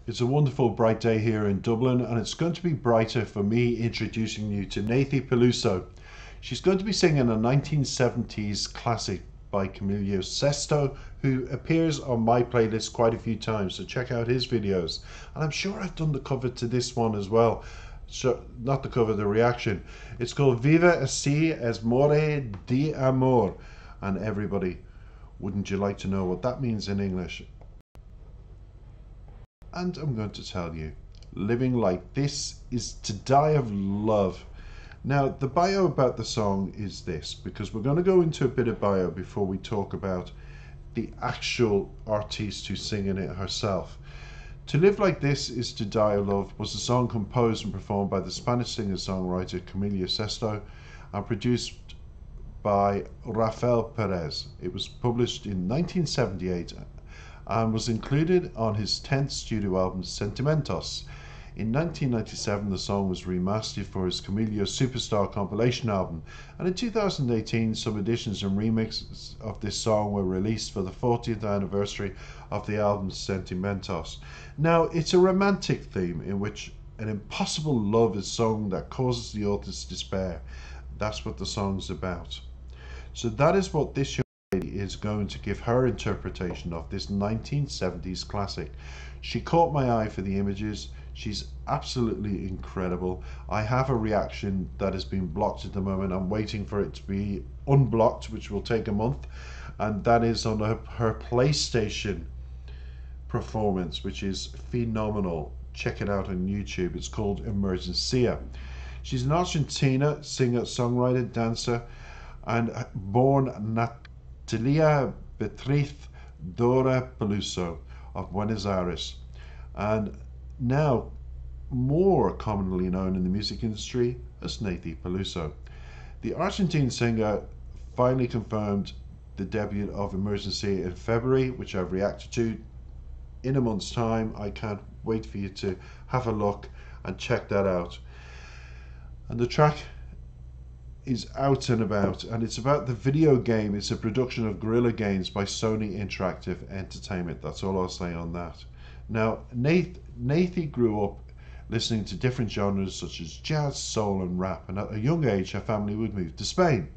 It's a wonderful bright day here in Dublin, and it's going to be brighter for me introducing you to Nathie Peluso. She's going to be singing a 1970s classic by Camilo Sesto, who appears on my playlist quite a few times, so check out his videos. And I'm sure I've done the cover to this one as well. So, not the cover, the reaction. It's called Viva Así es More de Amor. And everybody, wouldn't you like to know what that means in English? And I'm going to tell you, living like this is to die of love. Now, the bio about the song is this, because we're going to go into a bit of bio before we talk about the actual artiste who's singing it herself. To Live Like This Is to Die of Love was a song composed and performed by the Spanish singer-songwriter Camilo Sesto and produced by Rafael Perez. It was published in 1978 and was included on his 10th studio album Sentimentos. In 1997 the song was remastered for his Camilo Superstar compilation album, and in 2018 some editions and remixes of this song were released for the 40th anniversary of the album Sentimentos. Now, it's a romantic theme in which an impossible love is sung that causes the author's despair. That's what the song's about. So that is what this lady is going to give her interpretation of this 1970s classic. She caught my eye for the images. She's absolutely incredible. I have a reaction that has been blocked at the moment. I'm waiting for it to be unblocked, which will take a month, and that is on her PlayStation performance, which is phenomenal. Check it out on YouTube. It's called Emergencia. She's an Argentina singer, songwriter, dancer, and born Natalia Beatriz Dora Peluso of Buenos Aires, and now more commonly known in the music industry as Nathie Peluso. The Argentine singer finally confirmed the debut of Emergencia in February, which I've reacted to in a month's time. I can't wait for you to have a look and check that out. And the track is out and about, and it's about the video game. It's a production of Guerrilla Games by Sony Interactive Entertainment. That's all I'll say on that. Now, Nathie grew up listening to different genres such as jazz, soul and rap, and at a young age her family would move to Spain,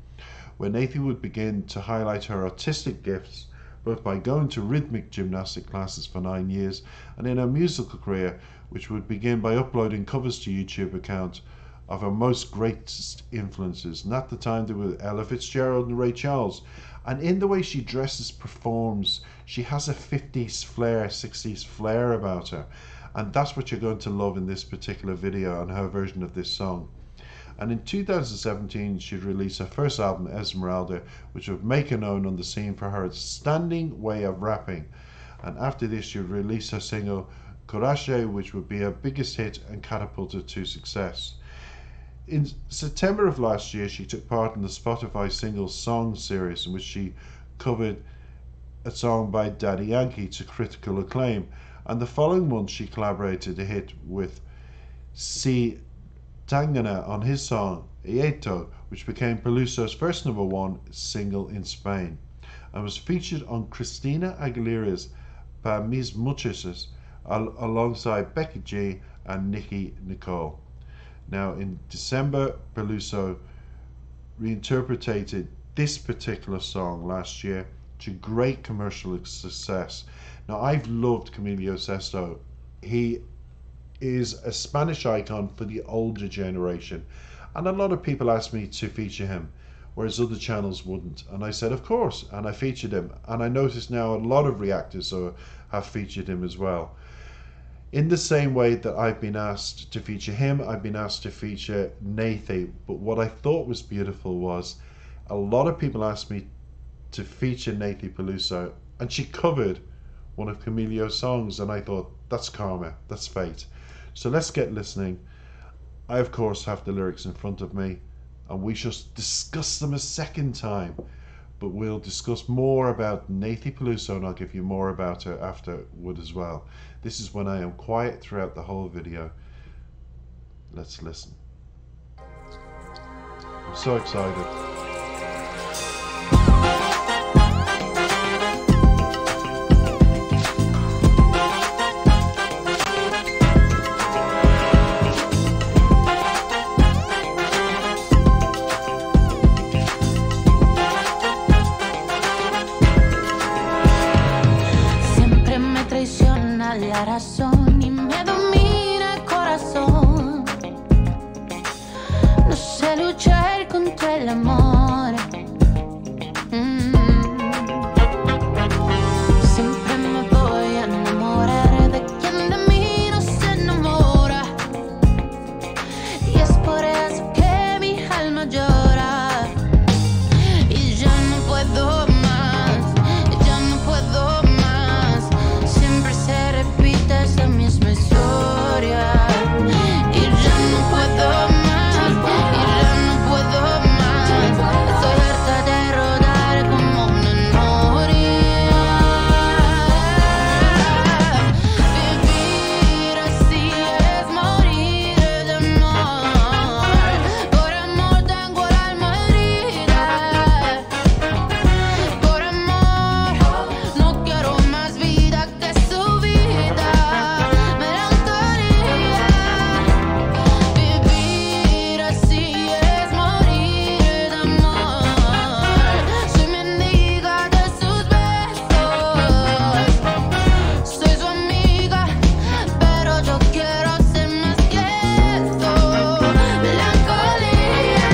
where Nathie would begin to highlight her artistic gifts both by going to rhythmic gymnastic classes for 9 years and in her musical career, which would begin by uploading covers to YouTube account of her most greatest influences. And at the time there were Ella Fitzgerald and Ray Charles. And in the way she dresses, performs, she has a 50s flair, 60s flair about her. And that's what you're going to love in this particular video and her version of this song. And in 2017 she'd release her first album, Esmeralda, which would make her known on the scene for her outstanding way of rapping. And after this she'd release her single Coraje, which would be her biggest hit and catapulted to success. In September of last year, she took part in the Spotify Singles Song series, in which she covered a song by Daddy Yankee to critical acclaim. And the following month, she collaborated a hit with C. Tangana on his song Eito, which became Peluso's first #1 single in Spain, and was featured on Christina Aguilera's Pa Mis Muchachas alongside Becky G and Nicki Nicole. Now, in December, Peluso reinterpreted this particular song last year to great commercial success. Now, I've loved Camilo Sesto. He is a Spanish icon for the older generation, and a lot of people asked me to feature him, whereas other channels wouldn't. And I said, of course, and I featured him. And I noticed now a lot of reactors have featured him as well. In the same way that I've been asked to feature him, I've been asked to feature Nathie. But what I thought was beautiful was a lot of people asked me to feature Nathie Peluso, and she covered one of Camilo's songs, and I thought, that's karma, that's fate. So let's get listening. I, of course, have the lyrics in front of me, and we shall discuss them a second time. But we'll discuss more about Nathie Peluso, and I'll give you more about her afterward as well. This is when I am quiet throughout the whole video. Let's listen. I'm so excited. toda la razón y me domina el corazón. No sé luchar contra el amor. Siempre me voy a enamorar de quien de mí no se enamora. Y es por eso que mi alma llora. Y ya no puedo más, ya no puedo más. Siempre se repite esa misma historia. Y ya no puedo más, y ya no puedo más. Estoy harta de rodar como una noria. Vivir así es morir de amor. Por amor tengo el alma herida. Por amor no quiero más vida que su vida. Melancolía. Vivir así es morir de amor. Soy mendiga de sus besos. Soy su amiga, pero yo quiero ser más que eso. Melancolía.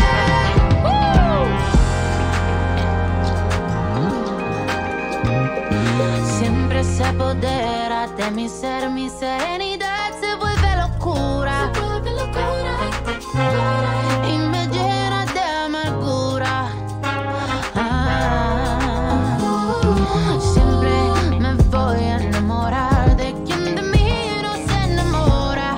Siempre se apodera de mi ser, mi serenidad se vuelve locura. Y me llena de amargura. Siempre me voy a enamorar de quien de mí no se enamora.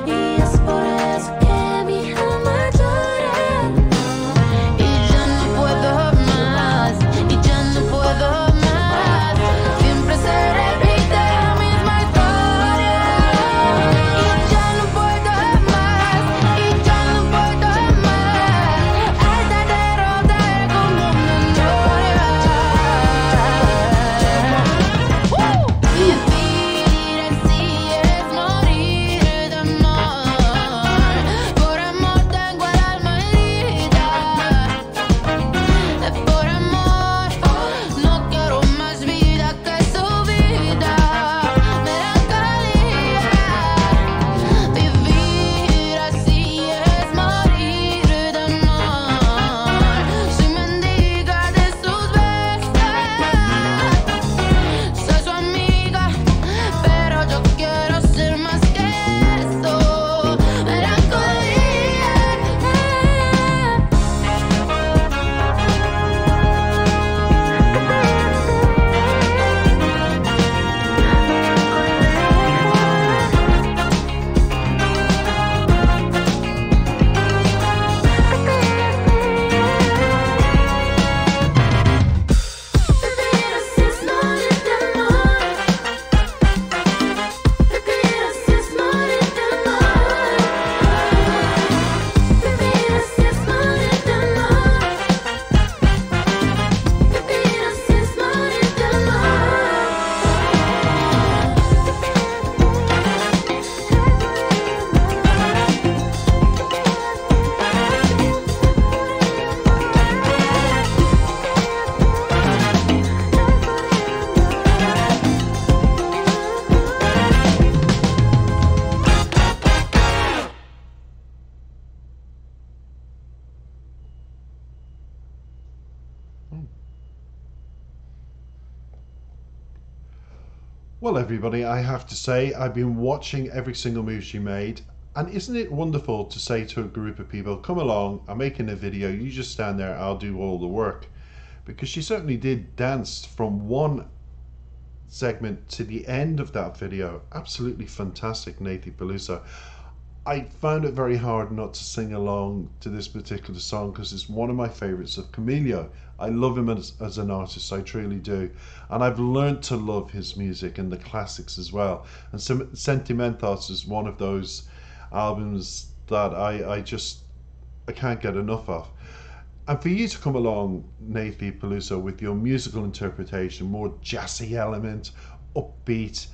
Y es por eso que mi alma llora. Y ya no puedo más, y ya no puedo más. Siempre se repite la misma historia. Y ya no puedo más, y ya no puedo más. Harta de rodar como una noria. Vivir así es morir de amor. Por amor tengo el alma herida. Por amor no quiero más vida que su vida. Melancolía. Vivir así es morir de amor. Soy mendiga de sus besos. Soy su amiga, pero yo quiero ser más que eso. Melancolía. Vivir así es morir de amor. Vivir así es morir de amor. Vivir así es morir de amor. Vivir así es morir de Well, everybody, I have to say, I've been watching every single move she made, and isn't it wonderful to say to a group of people, come along, I'm making a video, you just stand there, I'll do all the work. Because she certainly did dance from one segment to the end of that video. Absolutely fantastic, Nathy Peluso. I found it very hard not to sing along to this particular song because it's one of my favorites of Camilo. I love him as an artist, I truly do. And I've learned to love his music and the classics as well. And Sentimentos is one of those albums that I can't get enough of. And for you to come along, Nathy Peluso, with your musical interpretation, more jazzy element, upbeat,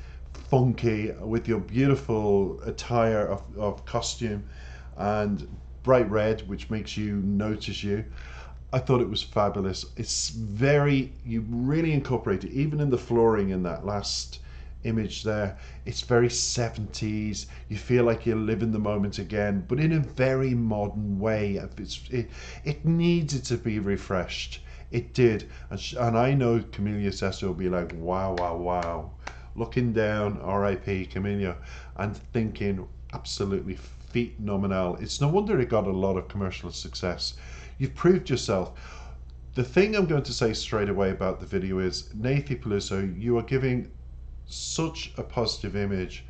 funky, with your beautiful attire of costume and bright red, which makes you notice you. I thought it was fabulous. It's very, you really incorporate it, even in the flooring in that last image there. It's very 70s. You feel like you're living the moment again, but in a very modern way. It needed to be refreshed. It did. And I know Camila Sesto will be like, wow, wow, wow. Looking down, R.I.P. Camila, and thinking, absolutely phenomenal. It's no wonder it got a lot of commercial success. You've proved yourself. The thing I'm going to say straight away about the video is, Nathy Peluso, you are giving such a positive image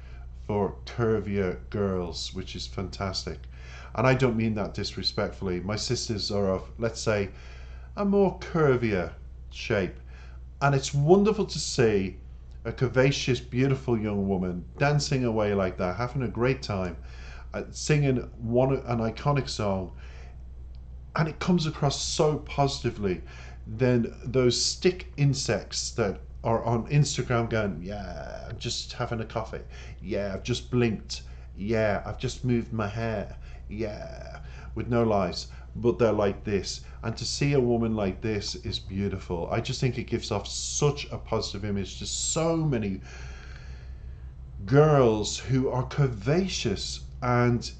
for curvier girls, which is fantastic. And I don't mean that disrespectfully. My sisters are of, let's say, a more curvier shape. And it's wonderful to see a curvaceous, beautiful young woman dancing away like that, having a great time, singing an iconic song, and it comes across so positively. Then those stick insects that are on Instagram going, yeah, I'm just having a coffee. Yeah, I've just blinked. Yeah, I've just moved my hair. Yeah, with no lies. But they're like this. And to see a woman like this is beautiful. I just think it gives off such a positive image to so many girls who are curvaceous and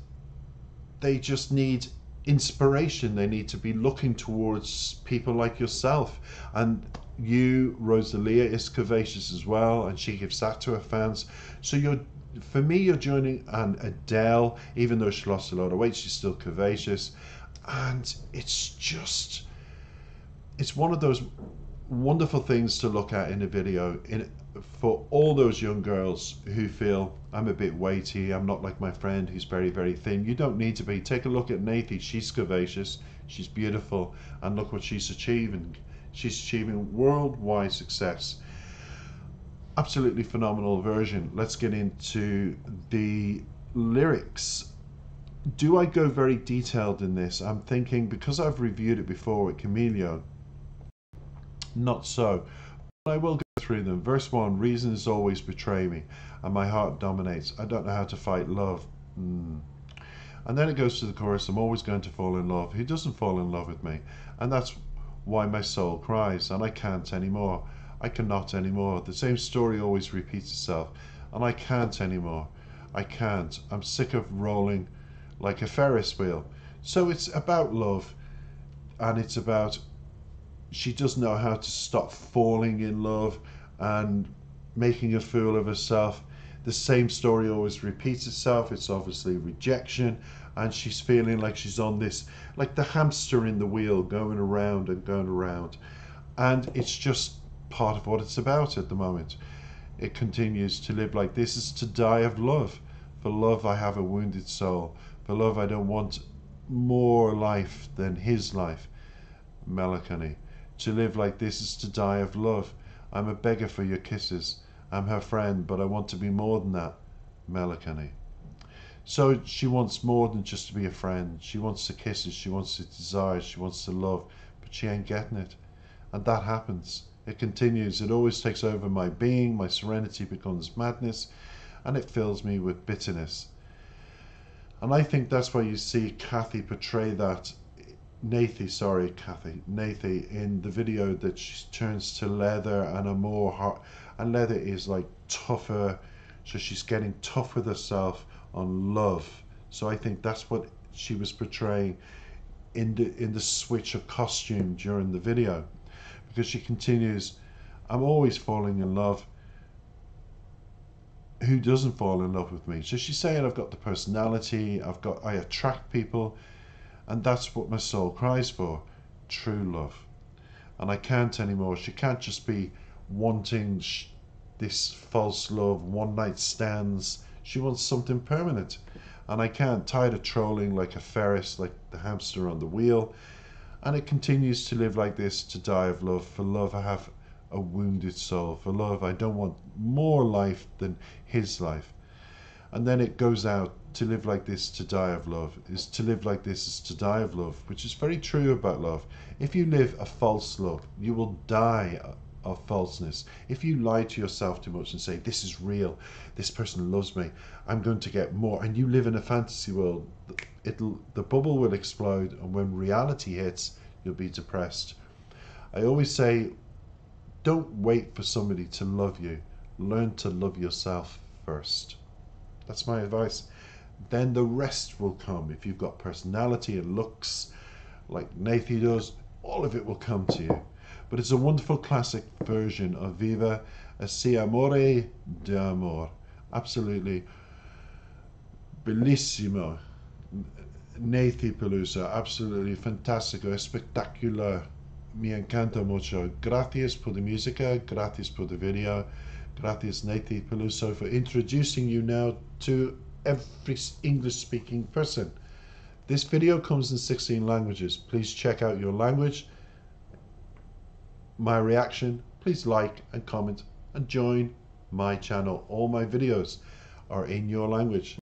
they just need inspiration. They need to be looking towards people like yourself. And you, Rosalia, is curvaceous as well, and she gives that to her fans. So for me, you're joining an Adele, even though she lost a lot of weight, she's still curvaceous. And it's one of those wonderful things to look at in a video for all those young girls who feel, I'm a bit weighty, I'm not like my friend who's very, very thin. You don't need to be. Take a look at Nathy. She's curvaceous, she's beautiful, and look what she's achieving. She's achieving worldwide success. Absolutely phenomenal version. Let's get into the lyrics. Do I go very detailed in this? I'm thinking, because I've reviewed it before with Camila, not so. But I will go through them. Verse 1, reasons always betray me, and my heart dominates. I don't know how to fight love. And then it goes to the chorus, I'm always going to fall in love. Who doesn't fall in love with me? And that's why my soul cries, and I can't anymore. I cannot anymore. The same story always repeats itself, and I can't anymore. I can't. I'm sick of rolling like a Ferris wheel. So it's about love, and it's about, she doesn't know how to stop falling in love and making a fool of herself. The same story always repeats itself. It's obviously rejection, and she's feeling like she's on this, like the hamster in the wheel, going around and going around. And it's just part of what it's about at the moment. It continues, to live like this is to die of love. For love I have a wounded soul. For love I don't want more life than his life. Melancholy. To live like this is to die of love. I'm a beggar for your kisses. I'm her friend, but I want to be more than that. Melancholy. So she wants more than just to be a friend. She wants the kisses, she wants the desires, she wants the love, but she ain't getting it. And that happens. It continues. It always takes over my being. My serenity becomes madness, and it fills me with bitterness. And I think that's why you see Kathy portray that, Nathy in the video, that she turns to leather and a more hard, and leather is like tougher, so she's getting tough with herself on love. So I think that's what she was portraying in the switch of costume during the video, because she continues, I'm always falling in love. Who doesn't fall in love with me? So she's saying, I've got the personality, I attract people, and that's what my soul cries for, true love. And I can't anymore. She can't just be wanting this false love, one night stands. She wants something permanent. And I can't. Tired of trolling like a Ferris, like the hamster on the wheel. And it continues to live like this, to die of love. For love I have a wounded soul. For love I don't want more life than his life. And then it goes out, to live like this, to die of love. Is to live like this is to die of love, which is very true about love. If you live a false love, you will die of falseness. If you lie to yourself too much and say, this is real, this person loves me, I'm going to get more, and you live in a fantasy world, the bubble will explode, and when reality hits, you'll be depressed. I always say, don't wait for somebody to love you. learn to love yourself first. That's my advice. Then the rest will come. If you've got personality and looks like Nathie does, all of it will come to you. But it's a wonderful classic version of Viva Si Amore d'Amor. Absolutely bellissimo. Nathie Peluso, absolutely fantastico, espectacular. Me encanta mucho. Gracias por la música, gracias por the video, gracias Nathie Peluso for introducing you now to every English-speaking person. This video comes in 16 languages. Please check out your language. My reaction, please like and comment and join my channel. All my videos are in your language.